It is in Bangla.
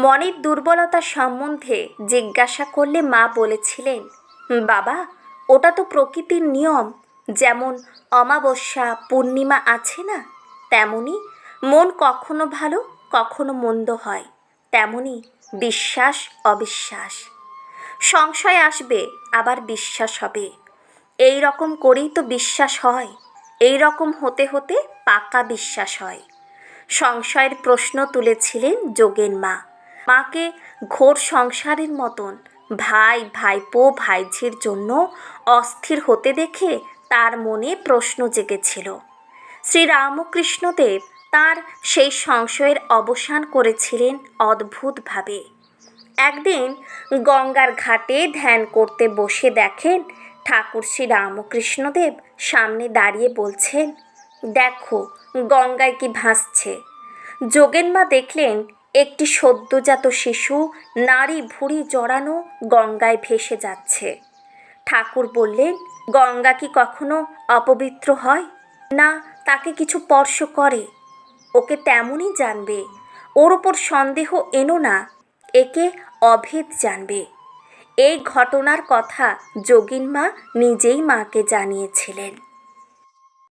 মনের দুর্বলতা সম্বন্ধে জিজ্ঞাসা করলে মা বলেছিলেন, বাবা, ওটা তো প্রকৃতির নিয়ম। যেমন অমাবস্যা পূর্ণিমা আছে না, তেমনি মন কখনো ভালো কখনো মন্দ হয়, তেমনি বিশ্বাস অবিশ্বাস। সংশয় আসবে, আবার বিশ্বাস হবে। এই রকম করেই তো বিশ্বাস হয়, এই রকম হতে হতে পাকা বিশ্বাস হয়। সংশয়ের প্রশ্ন তুলেছিলেন যোগেন মা। মাকে ঘোর সংসারের মতন ভাই ভাইপো ভাইঝির জন্য অস্থির হতে দেখে তার মনে প্রশ্ন জেগেছিল। শ্রীরামকৃষ্ণদেব তার সেই সংশয়ের অবসান করেছিলেন অদ্ভুতভাবে। একদিন গঙ্গার ঘাটে ধ্যান করতে বসে দেখেন ঠাকুর শ্রীরামকৃষ্ণদেব সামনে দাঁড়িয়ে বলছেন, দেখো গঙ্গায় কি ভাসছে। যোগেন মা দেখলেন একটি সদ্যজাত শিশু নাড়ি ভুঁড়ি জড়ানো গঙ্গায় ভেসে যাচ্ছে। ঠাকুর বললেন, গঙ্গা কি কখনো অপবিত্র হয় না? তাকে কিছু স্পর্শ করে, ওকে তেমনই জানবে। ওর ওপর সন্দেহ এনো না, একে অভেদ জানবে। এই ঘটনার কথা যোগিন মা নিজেই মাকে জানিয়েছিলেন।